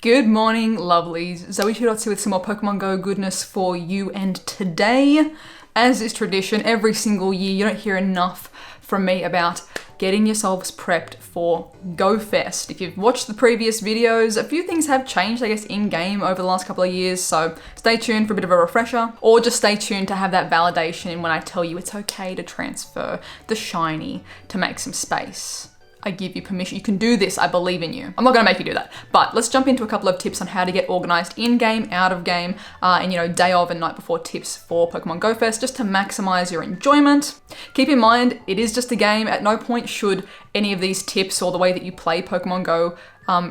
Good morning, lovelies. ZoëTwoDots here with some more Pokemon Go goodness for you, and today, as is tradition, every single year you don't hear enough from me about getting yourselves prepped for Go Fest. If you've watched the previous videos, a few things have changed, I guess, in-game over the last couple of years, so stay tuned for a bit of a refresher, or just stay tuned to have that validation when I tell you it's okay to transfer the shiny to make some space. I give you permission. You can do this. I believe in you. I'm not going to make you do that. But let's jump into a couple of tips on how to get organized in-game, out-of-game, and day of and night before tips for Pokemon Go Fest, just to maximize your enjoyment. Keep in mind, it is just a game. At no point should any of these tips or the way that you play Pokemon Go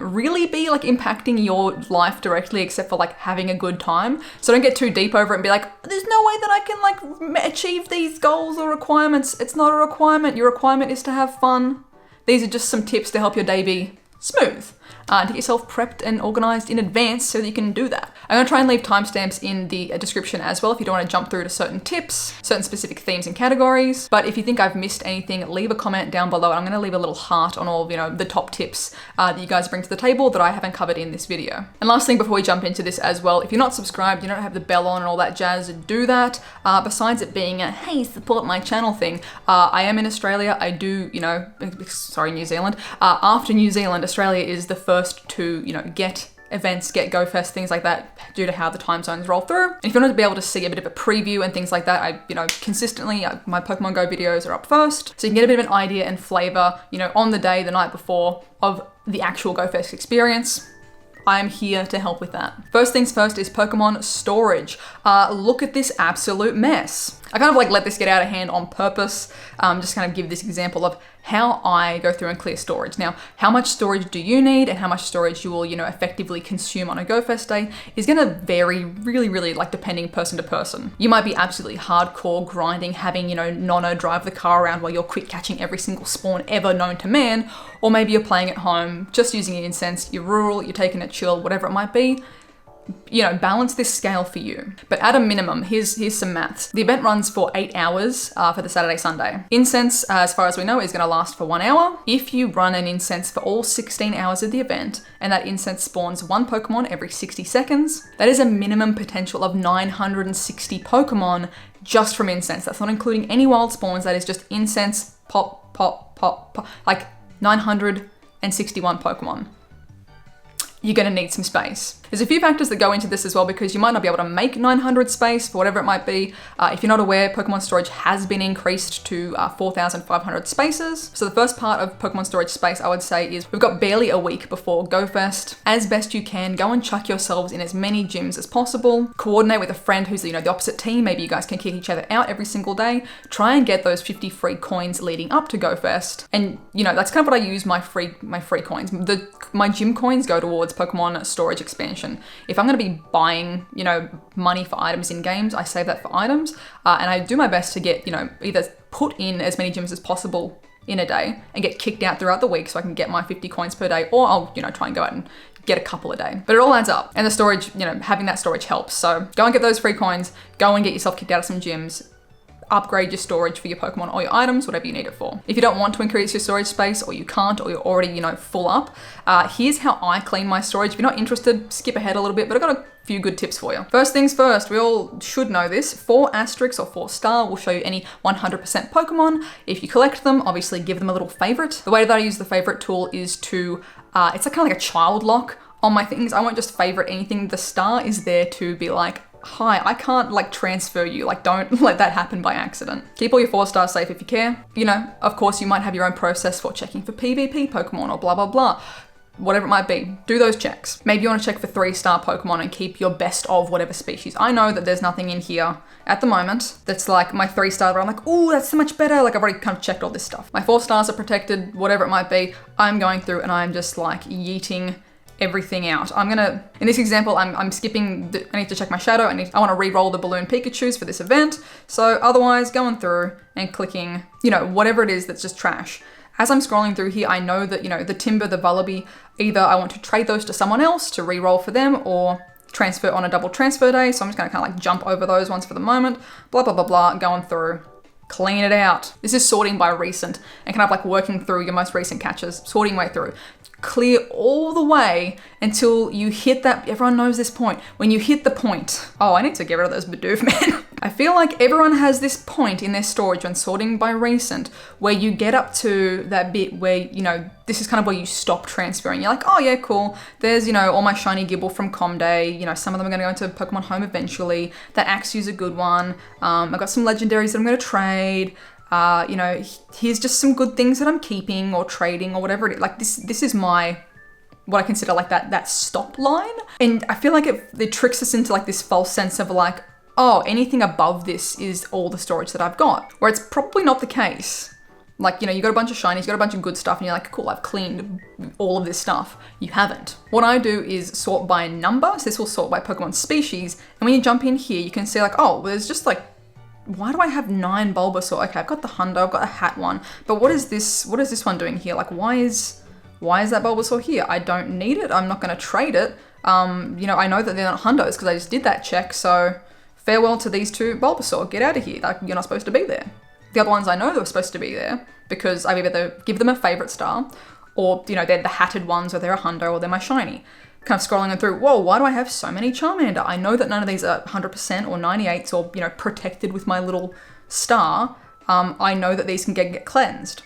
really be impacting your life directly, except for having a good time. So don't get too deep over it and be like, there's no way that I can achieve these goals or requirements. It's not a requirement. Your requirement is to have fun. These are just some tips to help your day be smooth, to get yourself prepped and organized in advance so that you can do that. I'm gonna try and leave timestamps in the description as well if you don't wanna jump through to certain tips, certain specific themes and categories. But if you think I've missed anything, leave a comment down below and I'm gonna leave a little heart on all of, the top tips that you guys bring to the table that I haven't covered in this video. And last thing before we jump into this as well, if you're not subscribed, you don't have the bell on and all that jazz, do that. Besides it being a, hey, support my channel thing, I am in Australia. I do, New Zealand. After New Zealand, Australia is the first to, get events, get Go Fest, things like that, due to how the time zones roll through. And if you want to be able to see a bit of a preview and things like that, consistently, my Pokemon Go videos are up first. So you can get a bit of an idea and flavor, on the day, the night before, of the actual Go Fest experience. I'm here to help with that. First things first is Pokemon storage. Look at this absolute mess. I kind of let this get out of hand on purpose. Just kind of give this example of how I go through and clear storage. Now, how much storage do you need and how much storage you will, effectively consume on a Go Fest day is gonna vary really, depending person to person. You might be absolutely hardcore grinding, having, Nono drive the car around while you're quick catching every single spawn ever known to man, or maybe you're playing at home, just using your incense, you're rural, you're taking it chill, whatever it might be. Balance this scale for you. But at a minimum, here's some maths. The event runs for 8 hours for the Saturday, Sunday. Incense, as far as we know, is gonna last for 1 hour. If you run an incense for all 16 hours of the event, and that incense spawns one Pokemon every 60 seconds, that is a minimum potential of 960 Pokemon just from incense. That's not including any wild spawns, that is just incense, pop, 961 Pokemon. You're gonna need some space. There's a few factors that go into this as well, because you might not be able to make 900 space for whatever it might be. If you're not aware, Pokemon storage has been increased to 4,500 spaces. So the first part of Pokemon storage space, I would say, is we've got barely a week before Go Fest. As best you can, go and chuck yourselves in as many gyms as possible. Coordinate with a friend who's the opposite team. Maybe you guys can kick each other out every single day. Try and get those 50 free coins leading up to Go Fest. And that's kind of what I use my free coins. My gym coins go towards Pokemon storage expansion. If I'm going to be buying, money for items in games, I save that for items, and I do my best to get, either put in as many gyms as possible in a day and get kicked out throughout the week so I can get my 50 coins per day, or I'll, try and go out and get a couple a day. But it all adds up, and the storage, having that storage helps. So go and get those free coins, go and get yourself kicked out of some gyms, upgrade your storage for your Pokemon or your items, whatever you need it for. If you don't want to increase your storage space, or you can't, or you're already, full up, here's how I clean my storage. If you're not interested, skip ahead a little bit, but I've got a few good tips for you. First things first, we all should know this. 4 asterisks or 4-star will show you any 100% Pokemon. If you collect them, obviously give them a little favorite. The way that I use the favorite tool is to, it's kind of like a child lock on my things. I won't just favorite anything. The star is there to be like, hi, I can't transfer you. Don't let that happen by accident. Keep all your 4-stars safe if you care. Of course, you might have your own process for checking for PvP Pokemon or blah, blah, blah. Whatever it might be, do those checks. Maybe you want to check for 3-star Pokemon and keep your best of whatever species. I know that there's nothing in here at the moment that's like my 3-star where I'm like, oh, that's so much better. I've already kind of checked all this stuff. My 4 stars are protected, whatever it might be. I'm going through and I'm just yeeting everything out. In this example, I'm skipping, I need to check my shadow. I want to re-roll the balloon Pikachus for this event. So otherwise, going through and clicking, whatever it is that's just trash. As I'm scrolling through here, I know that, the Timber, the Vullaby, either I want to trade those to someone else to re-roll for them, or transfer on a double transfer day. So I'm just gonna kind of jump over those ones for the moment. Blah, blah, blah, blah, going through clean it out. This is sorting by recent and kind of like working through your most recent catches, sorting way through. Clear all the way until you hit that, everyone knows this point, when you hit the point. Oh, I need to get rid of those Bidoof, man. I feel like everyone has this point in their storage when sorting by recent where you get up to that bit where, you know, this is kind of where you stop transferring. You're like, oh yeah, cool. There's, you know, all my shiny Gibble from Com Day. You know, some of them are going to go into Pokemon Home eventually. That Axew's a good one. I've got some legendaries that I'm going to trade. You know, here's just some good things that I'm keeping or trading or whatever it is. Like this is my, what I consider like that stop line. And I feel like it tricks us into like this false sense of like, oh, anything above this is all the storage that I've got, where it's probably not the case. Like, you know, you got a bunch of shinies, you got a bunch of good stuff, and you're like, cool, I've cleaned all of this stuff. You haven't. What I do is sort by number, so this will sort by Pokemon species, and when you jump in here, you can see like, oh, well, there's just like, why do I have 9 Bulbasaur? Okay, I've got the Hundo, I've got a hat one, but what is this one doing here? Like, why is that Bulbasaur here? I don't need it, I'm not gonna trade it. You know, I know that they're not Hundos because I just did that check, so farewell to these 2 Bulbasaur, get out of here, like, you're not supposed to be there. The other ones I know that were supposed to be there because I've either give them a favorite star or, you know, they're the hatted ones or they're a Hundo or they're my shiny. Kind of scrolling them through, whoa, why do I have so many Charmander? I know that none of these are 100% or 98s or, you know, protected with my little star. I know that these can get cleansed.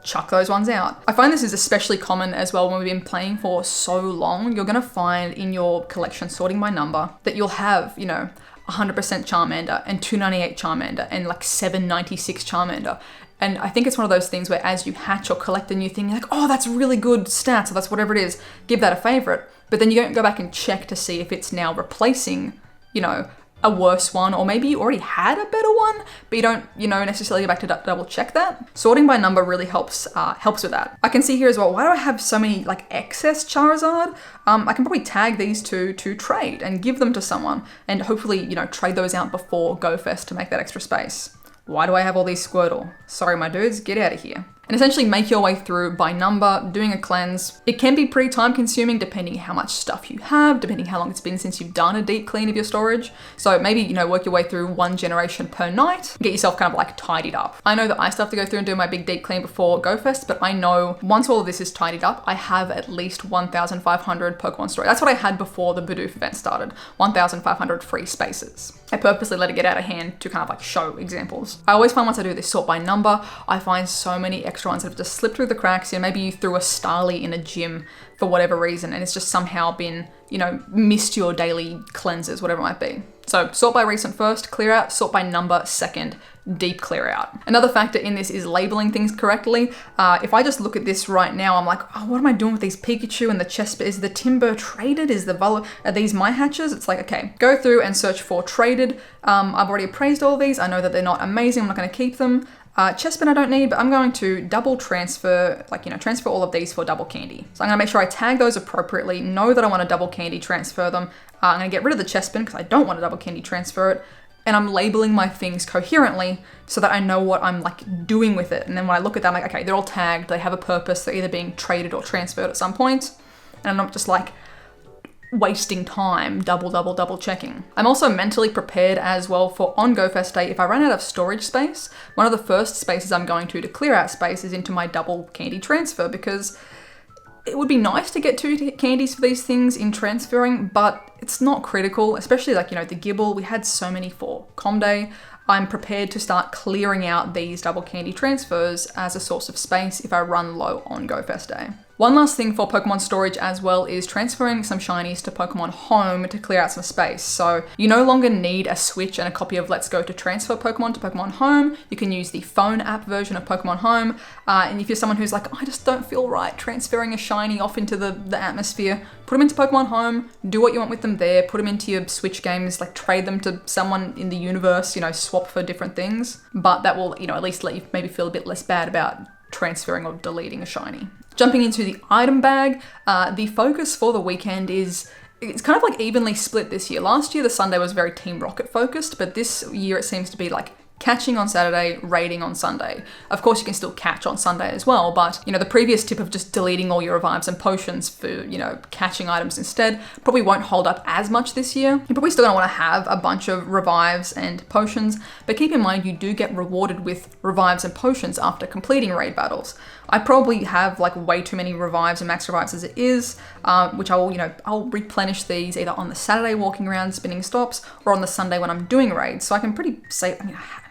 Chuck those ones out. I find this is especially common as well when we've been playing for so long. You're gonna find in your collection sorting by number that you'll have, you know, 100% Charmander and 298 Charmander and like 796 Charmander. And I think it's one of those things where as you hatch or collect a new thing, you're like, oh, that's really good stats, or that's whatever it is, give that a favorite. But then you don't go back and check to see if it's now replacing, you know, a worse one, or maybe you already had a better one, but you don't, you know, necessarily go back to double check that. Sorting by number really helps with that. I can see here as well, why do I have so many like excess Charizard? I can probably tag these 2 to trade and give them to someone and hopefully, you know, trade those out before Go Fest to make that extra space. Why do I have all these Squirtle? Sorry, my dudes, get out of here. And essentially make your way through by number, doing a cleanse. It can be pretty time consuming depending how much stuff you have, depending how long it's been since you've done a deep clean of your storage. So maybe, you know, work your way through 1 generation per night, get yourself kind of like tidied up. I know that I still have to go through and do my big deep clean before Go Fest, but I know once all of this is tidied up, I have at least 1,500 Pokemon storage. That's what I had before the Bidoof event started, 1,500 free spaces. I purposely let it get out of hand to kind of like show examples. I always find once I do this sort by number, I find so many extra ones that have just slipped through the cracks. You know, maybe you threw a Starly in a gym for whatever reason and it's just somehow been, you know, missed your daily cleanses, whatever it might be. So sort by recent first, clear out, sort by number second, deep clear out. Another factor in this is labeling things correctly. If I just look at this right now, I'm like, oh, what am I doing with these Pikachu and the Chespin? Is the Timber traded? Is the are these my hatches? It's like, okay, go through and search for traded. I've already appraised all of these. I know that they're not amazing. I'm not going to keep them. Chespin I don't need, but I'm going to double transfer, like, you know, transfer all of these for double candy. So I'm gonna make sure I tag those appropriately, know that I want to double candy transfer them. I'm gonna get rid of the Chespin because I don't want to double candy transfer it. And I'm labeling my things coherently so that I know what I'm like doing with it. And then when I look at them, I'm like, okay, they're all tagged, they have a purpose, they're either being traded or transferred at some point. And I'm not just like wasting time double checking. I'm also mentally prepared as well for on Go Fest day. If I run out of storage space, one of the first spaces I'm going to clear out space is into my double candy transfer, because it would be nice to get 2 candies for these things in transferring, but it's not critical, especially like, you know, the Gibble, we had so many for Com Day. I'm prepared to start clearing out these double candy transfers as a source of space if I run low on Go Fest day. One last thing for Pokemon storage as well is transferring some shinies to Pokemon Home to clear out some space. So you no longer need a Switch and a copy of Let's Go to transfer Pokemon to Pokemon Home. You can use the phone app version of Pokemon Home. And if you're someone who's like, I just don't feel right transferring a shiny off into the atmosphere, put them into Pokemon Home, do what you want with them there, put them into your Switch games, like trade them to someone in the universe, you know, swap for different things. But that will, you know, at least let you maybe feel a bit less bad about transferring or deleting a shiny. Jumping into the item bag, the focus for the weekend is, it's kind of like evenly split this year. Last year, the Sunday was very Team Rocket focused, but this year it seems to be like catching on Saturday, raiding on Sunday. Of course, you can still catch on Sunday as well, but you know, the previous tip of just deleting all your revives and potions for, you know, catching items instead probably won't hold up as much this year. You're probably still gonna wanna have a bunch of revives and potions, but keep in mind you do get rewarded with revives and potions after completing raid battles. I probably have like way too many revives and max revives as it is, which I'll replenish these either on the Saturday walking around spinning stops or on the Sunday when I'm doing raids. So I can pretty safe, I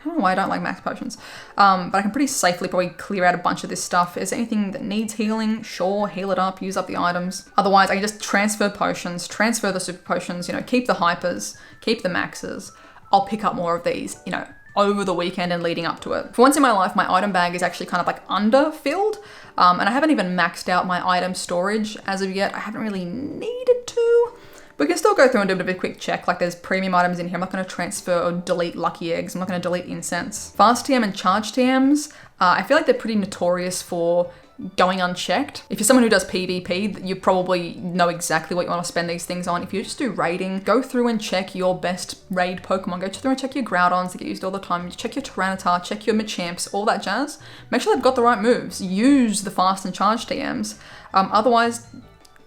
don't know why I don't like max potions, but I can pretty safely probably clear out a bunch of this stuff. Is there anything that needs healing? Sure, heal it up, use up the items. Otherwise, I can just transfer potions, transfer the super potions, you know, keep the hypers, keep the maxes. I'll pick up more of these, you know, over the weekend and leading up to it. For once in my life, my item bag is actually kind of like underfilled, and I haven't even maxed out my item storage as of yet. I haven't really needed to. We can still go through and do a bit of a quick check, like there's premium items in here. I'm not going to transfer or delete lucky eggs. I'm not going to delete incense. Fast TM and charge TMs, I feel like they're pretty notorious for going unchecked. If you're someone who does PvP, you probably know exactly what you want to spend these things on. If you just do raiding, go through and check your best raid Pokemon. Go through and check your Groudons that get used all the time. Check your Tyranitar, check your Machamps, all that jazz. Make sure they've got the right moves. Use the fast and charge TMs. Otherwise,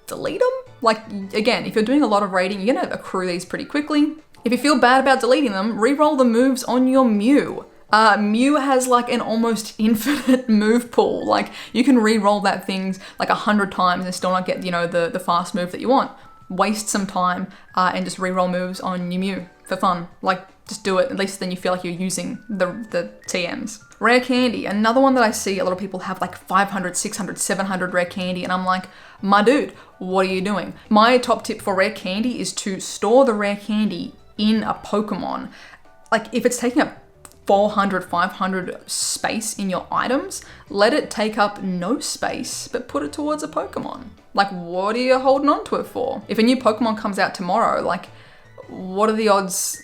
delete them. Like, again, if you're doing a lot of raiding, you're gonna accrue these pretty quickly. If you feel bad about deleting them, re-roll the moves on your Mew. Mew has like an almost infinite move pool. Like, you can re-roll that thing like 100 times and still not get, you know, the fast move that you want. Waste some time and just re-roll moves on your Mew for fun. Like, just do it. At least then you feel like you're using the TMs. Rare candy, another one that I see a lot of people have like 500, 600, 700 rare candy, and I'm like, my dude, what are you doing? My top tip for rare candy is to store the rare candy in a Pokemon. Like, if it's taking up 400, 500 space in your items, let it take up no space, but put it towards a Pokemon. Like, what are you holding on to it for? If a new Pokemon comes out tomorrow, like, what are the odds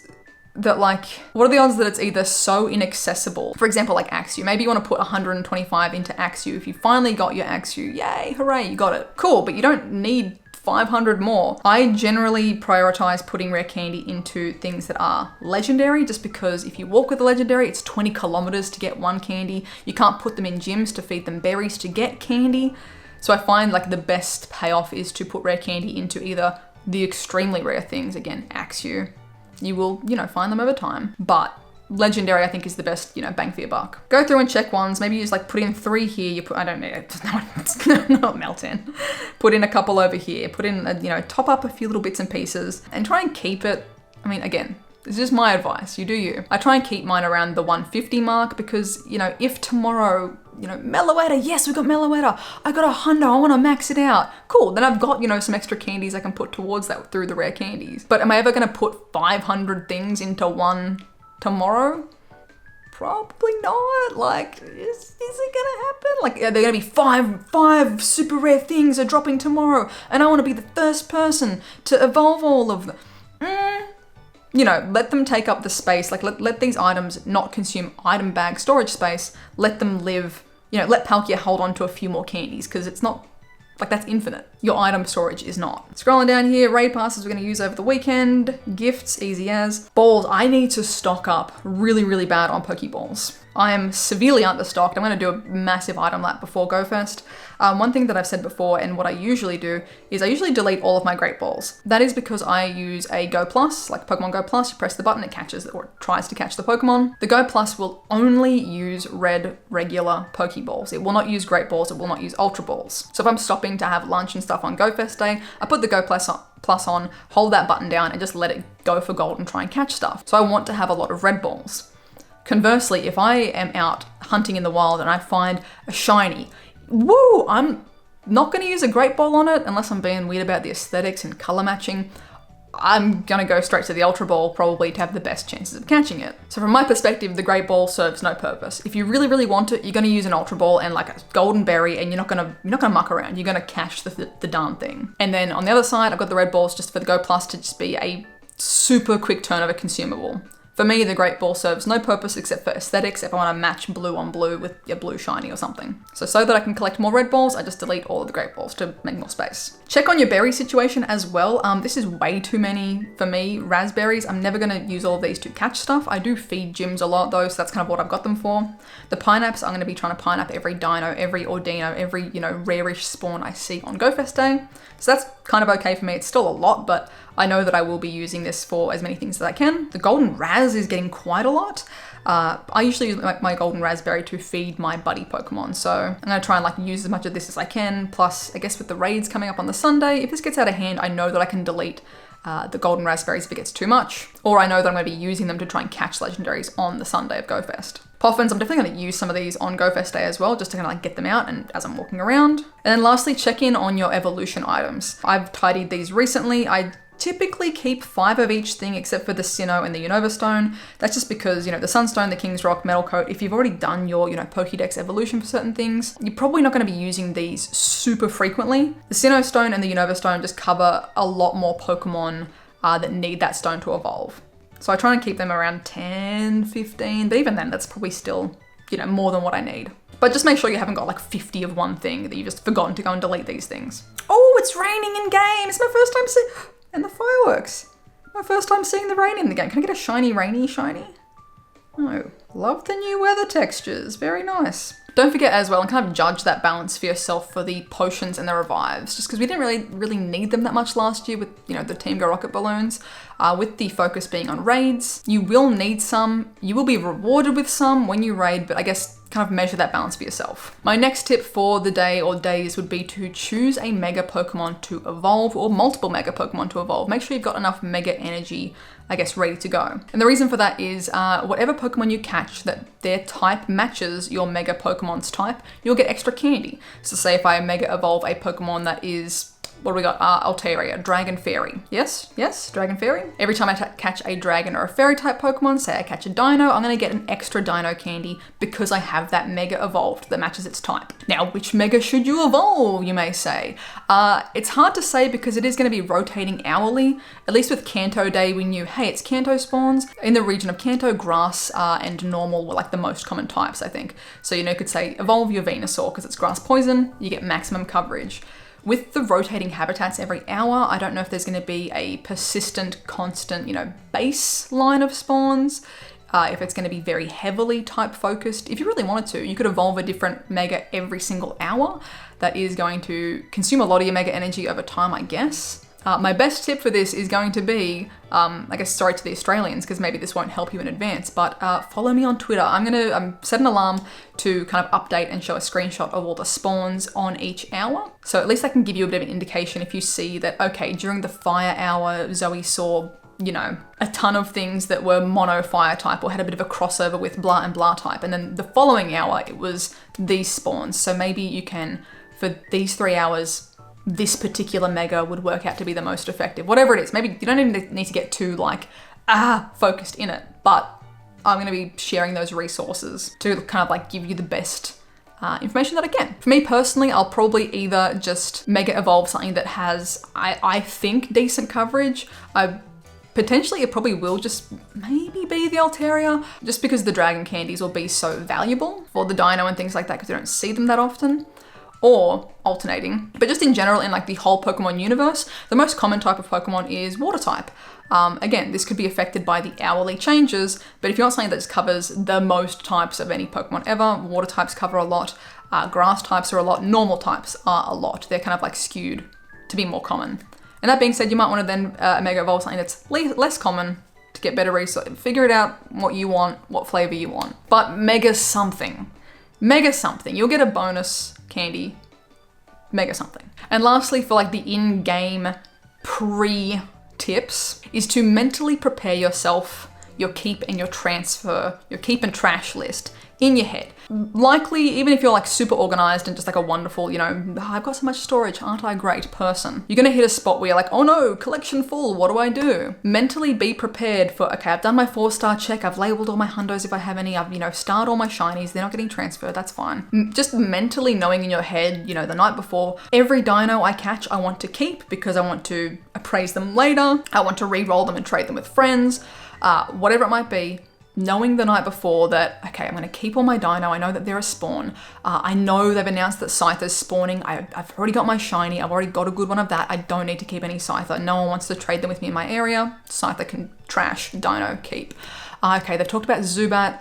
that it's either so inaccessible? For example, like Axew. Maybe you want to put 125 into Axew. If you finally got your Axew, yay, hooray, you got it. Cool, but you don't need 500 more. I generally prioritize putting rare candy into things that are legendary, just because if you walk with a legendary, it's 20 kilometers to get one candy. You can't put them in gyms to feed them berries to get candy. So I find like the best payoff is to put rare candy into either the extremely rare things, again, Axew. You will, you know, find them over time. But legendary, I think, is the best, you know, bang for your buck. Go through and check ones. Maybe you just like put in 3 here. You put, I don't know, not MELTAN. Put in a couple over here. Put in, you know, top up a few little bits and pieces and try and keep it. I mean, again, this is just my advice. You do you. I try and keep mine around the 150 mark because, you know, if tomorrow, you know, Meloetta, yes, we got Meloetta. I got a Hundo, I want to max it out. Cool, then I've got, you know, some extra candies I can put towards that through the rare candies. But am I ever going to put 500 things into one tomorrow? Probably not. Like, is it gonna happen? Like, are there gonna be five super rare things are dropping tomorrow and I want to be the first person to evolve all of them? You know, let them take up the space. Like, let these items not consume item bag storage space. Let them live, you know, let Palkia hold on to a few more candies, because it's not, like, that's infinite. Your item storage is not. Scrolling down here, raid passes we're going to use over the weekend. Gifts, easy as. Balls, I need to stock up really, really bad on Pokeballs. I am severely understocked. I'm going to do a massive item lap before GoFest. One thing that I've said before and what I usually do is I usually delete all of my Great Balls. That is because I use a Go Plus, like Pokemon Go Plus. You press the button, it catches or it tries to catch the Pokemon. The Go Plus will only use red regular Pokeballs. It will not use Great Balls. It will not use Ultra Balls. So if I'm stopping to have lunch and stuff on GoFest day, I put the Go Plus on, hold that button down and just let it go for gold and try and catch stuff. So I want to have a lot of red balls. Conversely, if I am out hunting in the wild and I find a shiny, woo, I'm not going to use a Great Ball on it unless I'm being weird about the aesthetics and color matching. I'm going to go straight to the Ultra Ball probably to have the best chances of catching it. So from my perspective, the Great Ball serves no purpose. If you really, really want it, you're going to use an Ultra Ball and like a Golden Berry, and you're not going to muck around. You're going to catch the darn thing. And then on the other side, I've got the Red Balls just for the Go Plus to just be a super quick turn of a consumable. For me, the Great Ball serves no purpose except for aesthetics if I want to match blue on blue with a blue shiny or something. So that I can collect more red balls, I just delete all of the Great Balls to make more space. Check on your berry situation as well. This is way too many for me. Raspberries, I'm never going to use all of these to catch stuff. I do feed gyms a lot though, so that's kind of what I've got them for. The pineapps, I'm going to be trying to pine up every dino, every Ordina, every, rarish spawn I see on GoFest day. So that's kind of okay for me. It's still a lot, but I know that I will be using this for as many things as I can. The golden raz is getting quite a lot. I usually use my golden raspberry to feed my buddy Pokemon, so I'm gonna try and use as much of this as I can. Plus, I guess with the raids coming up on the Sunday, if this gets out of hand, I know that I can delete the golden raspberries if it gets too much, or I know that I'm gonna be using them to try and catch legendaries on the Sunday of GoFest. Poffins, I'm definitely gonna use some of these on GoFest day as well, just to kind of get them out and as I'm walking around. And then lastly, check in on your evolution items. I've tidied these recently. I typically keep 5 of each thing except for the Sinnoh and the Unova Stone. That's just because, the Sunstone, the King's Rock, Metal Coat, if you've already done your, Pokédex evolution for certain things, you're probably not going to be using these super frequently. The Sinnoh Stone and the Unova Stone just cover a lot more Pokemon that need that stone to evolve. So I try and keep them around 10, 15, but even then, that's probably still, more than what I need. But just make sure you haven't got 50 of one thing that you've just forgotten to go and delete these things. Oh, it's raining in game. It's my first time seeing... And the fireworks. My first time seeing the rain in the game. Can I get a shiny, rainy, shiny? Oh, love the new weather textures. Very nice. Don't forget as well, and kind of judge that balance for yourself for the potions and the revives, just because we didn't really need them that much last year with, the Team Go Rocket balloons. With the focus being on raids, you will need some. You will be rewarded with some when you raid, but I guess kind of measure that balance for yourself. My next tip for the day or days would be to choose a Mega Pokemon to evolve, or multiple Mega Pokemon to evolve. Make sure you've got enough Mega energy, I guess, ready to go. And the reason for that is whatever Pokemon you catch that their type matches your Mega Pokemon's type, you'll get extra candy. So say if I Mega Evolve a Pokemon that is, what do we got? Altaria, Dragon Fairy. Yes, Dragon Fairy. Every time I catch a Dragon or a Fairy type Pokemon, say I catch a Dino, I'm gonna get an extra Dino candy because I have that Mega evolved that matches its type. Now, which Mega should you evolve, you may say? It's hard to say because it is gonna be rotating hourly. At least with Kanto Day, we knew, hey, it's Kanto spawns. In the region of Kanto, Grass and Normal were the most common types, I think. So, you could say, evolve your Venusaur because it's Grass Poison, you get maximum coverage. With the rotating habitats every hour, I don't know if there's going to be a persistent, constant, baseline of spawns. If it's going to be very heavily type focused. If you really wanted to, you could evolve a different Mega every single hour. That is going to consume a lot of your Mega energy over time, I guess. My best tip for this is going to be, I guess, sorry to the Australians, because maybe this won't help you in advance, but follow me on Twitter. I'm set an alarm to kind of update and show a screenshot of all the spawns on each hour. So at least I can give you a bit of an indication if you see that, okay, during the fire hour, Zoe saw, a ton of things that were mono fire type or had a bit of a crossover with blah and blah type. And then the following hour, it was these spawns. So maybe you can, for these 3 hours, this particular Mega would work out to be the most effective. Whatever it is, maybe you don't even need to get too focused in it, but I'm gonna be sharing those resources to kind of give you the best information that I can. For me personally, I'll probably either just Mega Evolve something that has, I think, decent coverage. Potentially it probably will just maybe be the Altaria, just because the Dragon Candies will be so valuable for the Dino and things like that because we don't see them that often. Or alternating. But just in general, in the whole Pokemon universe, the most common type of Pokemon is water type. Again, this could be affected by the hourly changes, but if you want something that just covers the most types of any Pokemon ever, water types cover a lot, grass types are a lot, normal types are a lot. They're kind of skewed to be more common. And that being said, you might want to then Mega Evolve something that's less common to get better research. Figure it out what you want, what flavor you want. But Mega something. You'll get a bonus candy, Mega something. And lastly, for the in-game pre-tips, is to mentally prepare yourself, your keep and your transfer, your keep and trash list in your head. Likely, even if you're super organized and just a wonderful, I've got so much storage, aren't I great person? You're gonna hit a spot where you're oh no, collection full, what do I do? Mentally be prepared for, okay, I've done my 4-star check, I've labeled all my hundos if I have any, I've, starred all my shinies, they're not getting transferred, that's fine. Just mentally knowing in your head, the night before, every dino I catch, I want to keep because I want to appraise them later, I want to re-roll them and trade them with friends. whatever it might be, knowing the night before that, okay, I'm going to keep all my dino. I know that they're a spawn. I know they've announced that Scyther's spawning. I've already got my shiny. I've already got a good one of that. I don't need to keep any Scyther. No one wants to trade them with me in my area. Scyther can trash, dino keep. Okay, they've talked about Zubat.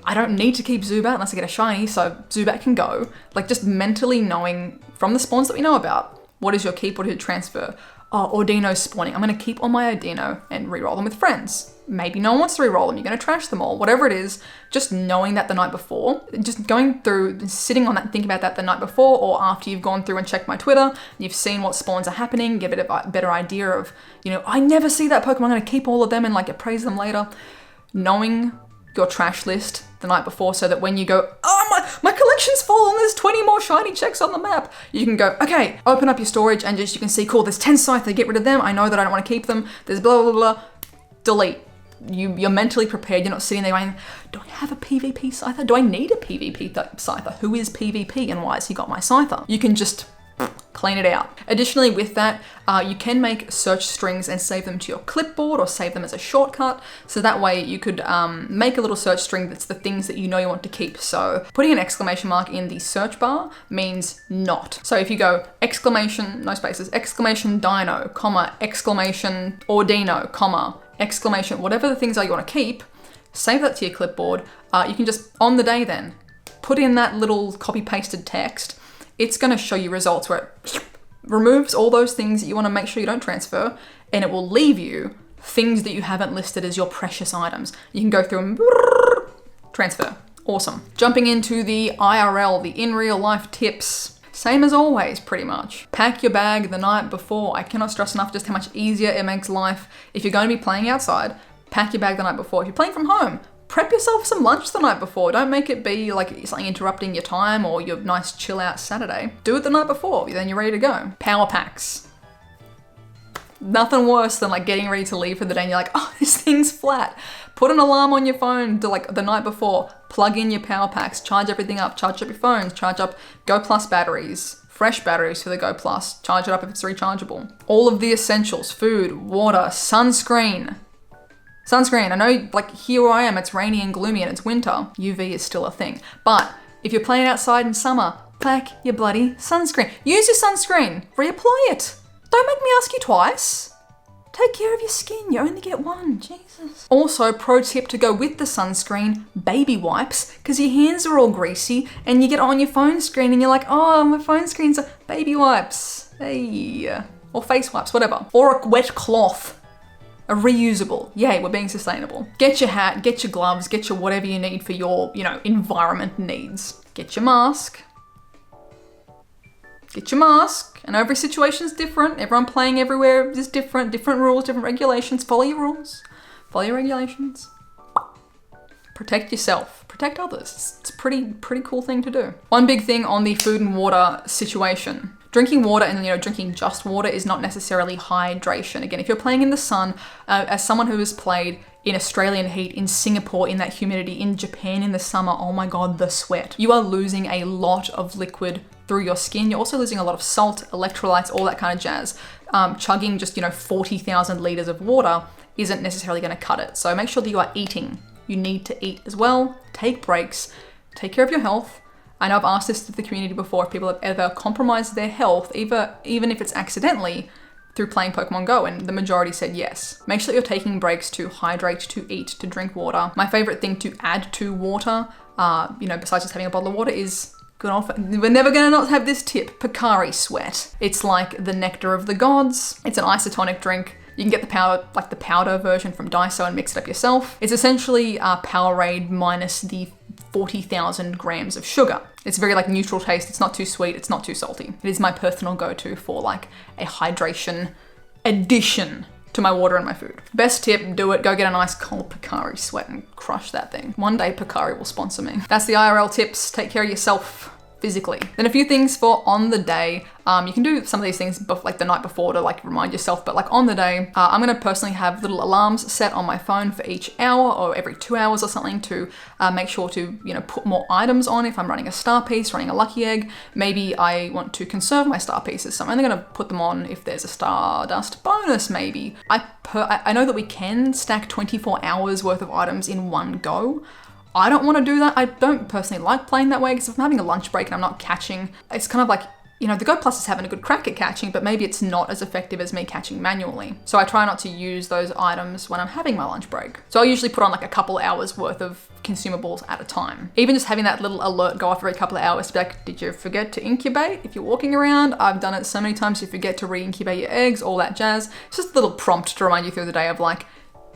I don't need to keep Zubat unless I get a shiny, so Zubat can go. Like, just mentally knowing from the spawns that we know about, what is your keep, what is your transfer? Oh, Ordino's spawning. I'm going to keep all my Ordino and re-roll them with friends. Maybe no one wants to re-roll them. You're going to trash them all. Whatever it is, just knowing that the night before, just going through, sitting on that and thinking about that the night before, or after you've gone through and checked my Twitter, you've seen what spawns are happening, give it a better idea of, you know, I never see that Pokemon. I'm going to keep all of them and like appraise them later. Knowing your trash list the night before so that when you go, oh, my collection's full and there's 20 more shiny checks on the map, you can go, okay, open up your storage and just, you can see, cool, there's 10 Scyther, get rid of them. I know that I don't want to keep them. There's blah, blah, blah, delete. You're mentally prepared. You're not sitting there going, do I have a PvP Scyther? Do I need a PvP Scyther? Who is PvP and why has he got my Scyther? You can just clean it out. Additionally, with that, you can make search strings and save them to your clipboard or save them as a shortcut. So that way you could make a little search string that's the things that you know you want to keep. So putting an exclamation mark in the search bar means not. So if you go exclamation, no spaces, exclamation dino, comma, exclamation Ordino, comma, exclamation, whatever the things are you want to keep, save that to your clipboard. You can just, on the day then, put in that little copy-pasted text. It's going to show you results where it removes all those things that you want to make sure you don't transfer, and it will leave you things that you haven't listed as your precious items. You can go through and transfer. Awesome. Jumping into the IRL, the in real life tips. Same as always, pretty much. Pack your bag the night before. I cannot stress enough just how much easier it makes life. If you're going to be playing outside, pack your bag the night before. If you're playing from home, prep yourself some lunch the night before. Don't make it be like something interrupting your time or your nice chill out Saturday. Do it the night before, then you're ready to go. Power packs. Nothing worse than like getting ready to leave for the day and you're like, oh, this thing's flat. Put an alarm on your phone to like the night before. Plug in your power packs, charge everything up, charge up your phones, charge up Go Plus batteries, fresh batteries for the Go Plus, charge it up if it's rechargeable. All of the essentials, food, water, sunscreen. Sunscreen, I know like here where I am, it's rainy and gloomy and it's winter. UV is still a thing. But if you're playing outside in summer, pack your bloody sunscreen. Use your sunscreen, reapply it. Don't make me ask you twice. Take care of your skin, you only get one, Jesus. Also, pro tip to go with the sunscreen, baby wipes, because your hands are all greasy and you get on your phone screen and you're like, oh, my phone screen's baby wipes, hey. Or face wipes, whatever. Or a wet cloth. A reusable. Yay, we're being sustainable. Get your hat, get your gloves, get your whatever you need for your, environment needs. Get your mask. Get your mask. And every situation is different. Everyone playing everywhere is different. Different rules, different regulations. Follow your rules. Follow your regulations. Protect yourself. Protect others. It's a pretty cool thing to do. One big thing on the food and water situation. Drinking water and, drinking just water is not necessarily hydration. Again, if you're playing in the sun, as someone who has played in Australian heat, in Singapore, in that humidity, in Japan in the summer, oh my God, the sweat. You are losing a lot of liquid through your skin. You're also losing a lot of salt, electrolytes, all that kind of jazz. Chugging just, 40,000 liters of water isn't necessarily going to cut it. So make sure that you are eating. You need to eat as well. Take breaks. Take care of your health. I know I've asked this to the community before if people have ever compromised their health, even if it's accidentally, through playing Pokemon Go, and the majority said yes. Make sure that you're taking breaks to hydrate, to eat, to drink water. My favorite thing to add to water, besides just having a bottle of water is good old, we're never gonna not have this tip, Pocari Sweat. It's like the nectar of the gods. It's an isotonic drink. You can get the powder version from Daiso and mix it up yourself. It's essentially Powerade minus the 40,000 grams of sugar. It's very neutral taste. It's not too sweet. It's not too salty. It is my personal go-to for a hydration addition to my water and my food. Best tip, do it. Go get a nice cold Pocari Sweat and crush that thing. One day Pocari will sponsor me. That's the IRL tips. Take care of yourself. physically. Then a few things for on the day. You can do some of these things like the night before to like remind yourself, but like on the day, I'm gonna personally have little alarms set on my phone for each hour or every 2 hours or something to make sure to, you know, put more items on. If I'm running a star piece, running a lucky egg, maybe I want to conserve my star pieces. So I'm only gonna put them on if there's a Stardust bonus maybe. I know that we can stack 24 hours worth of items in one go. I don't want to do that. I don't personally like playing that way because if I'm having a lunch break and I'm not catching, it's kind of like, you know, the Go Plus is having a good crack at catching, but maybe it's not as effective as me catching manually. So I try not to use those items when I'm having my lunch break. So I'll usually put on like a couple hours worth of consumables at a time. Even just having that little alert go off every couple of hours to be like, did you forget to incubate? If you're walking around, I've done it so many times, you forget to re-incubate your eggs, all that jazz. It's just a little prompt to remind you through the day of like,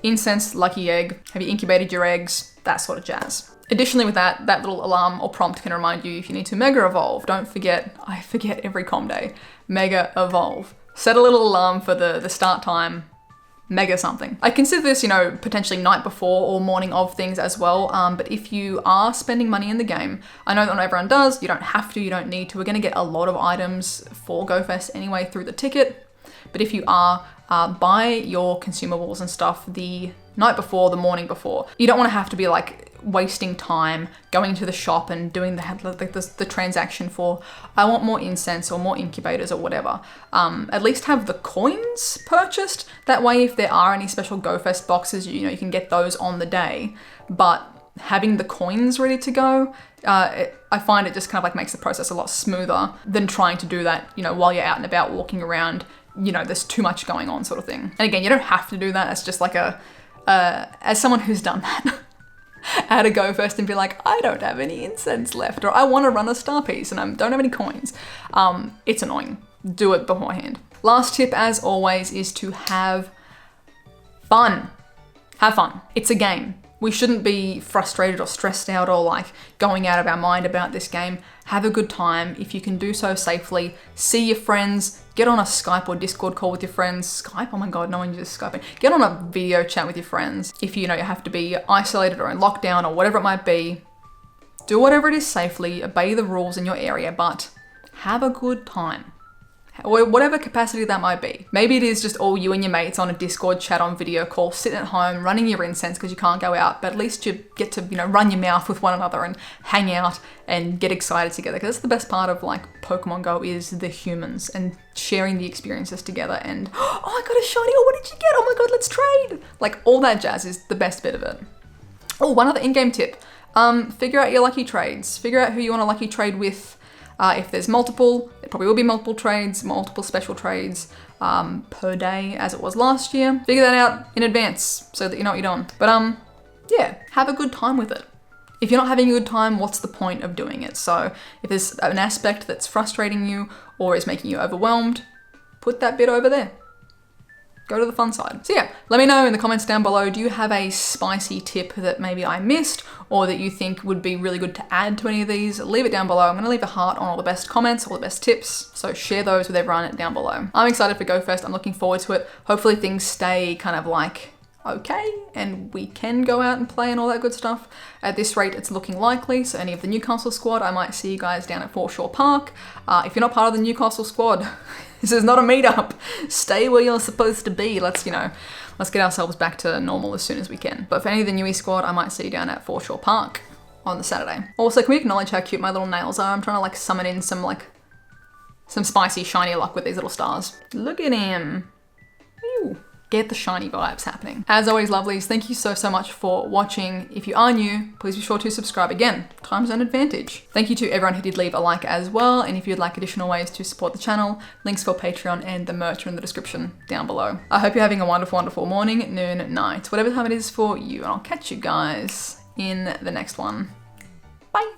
incense, lucky egg, have you incubated your eggs, that sort of jazz. Additionally with that little alarm or prompt can remind you if you need to mega evolve. Don't forget, I forget every com day, mega evolve. Set a little alarm for the start time, mega something. I consider this, you know, potentially night before or morning of things as well, but if you are spending money in the game, I know that not everyone does, you don't have to, you don't need to, we're gonna get a lot of items for GoFest anyway through the ticket, but if you are, buy your consumables and stuff the night before, the morning before. You don't want to have to be like wasting time going to the shop and doing the transaction for, I want more incense or more incubators or whatever. At least have the coins purchased. That way, if there are any special GoFest boxes, you know, you can get those on the day. But having the coins ready to go, I find it just kind of like makes the process a lot smoother than trying to do that, you know, while you're out and about walking around, you know, there's too much going on sort of thing. And again, you don't have to do that. It's just like as someone who's done that, I had to go first and be like, I don't have any incense left, or I want to run a star piece and I don't have any coins. It's annoying. Do it beforehand. Last tip, as always, is to have fun. Have fun. It's a game. We shouldn't be frustrated or stressed out or like going out of our mind about this game. Have a good time. If you can do so safely, see your friends, get on a Skype or Discord call with your friends. Skype? Oh my God, no one uses Skype. Get on a video chat with your friends. If you know you have to be isolated or in lockdown or whatever it might be, do whatever it is safely, obey the rules in your area, but have a good time. Or whatever capacity that might be. Maybe it is just all you and your mates on a Discord chat on video call, sitting at home, running your incense because you can't go out, but at least you get to, you know, run your mouth with one another and hang out and get excited together. Because that's the best part of like Pokemon Go is the humans and sharing the experiences together and, oh, I got a shiny, oh, what did you get? Oh my God, let's trade. Like all that jazz is the best bit of it. Oh, one other in-game tip. Figure out your lucky trades. Figure out who you want to lucky trade with. If there's multiple, there probably will be multiple trades, multiple special trades per day as it was last year. Figure that out in advance so that you know what you're doing. But yeah, have a good time with it. If you're not having a good time, what's the point of doing it? So if there's an aspect that's frustrating you or is making you overwhelmed, put that bit over there. Go to the fun side. So yeah, let me know in the comments down below, do you have a spicy tip that maybe I missed or that you think would be really good to add to any of these? Leave it down below. I'm gonna leave a heart on all the best comments, all the best tips. So share those with everyone down below. I'm excited for GoFest. I'm looking forward to it. Hopefully things stay kind of like okay and we can go out and play and all that good stuff. At this rate, it's looking likely. So any of the Newcastle squad, I might see you guys down at Foreshore Park. If you're not part of the Newcastle squad, this is not a meetup. Stay where you're supposed to be. Let's get ourselves back to normal as soon as we can. But for any of the newie squad, I might see you down at Foreshore Park on the Saturday. Also, can we acknowledge how cute my little nails are? I'm trying to like summon in some spicy shiny luck with these little stars. Look at him. Ew. Get the shiny vibes happening. As always, lovelies, thank you so much for watching. If you are new, please be sure to subscribe again. Time zone advantage. Thank you to everyone who did leave a like as well. And if you'd like additional ways to support the channel, links for Patreon and the merch are in the description down below. I hope you're having a wonderful, wonderful morning, noon, night, whatever time it is for you. And I'll catch you guys in the next one. Bye.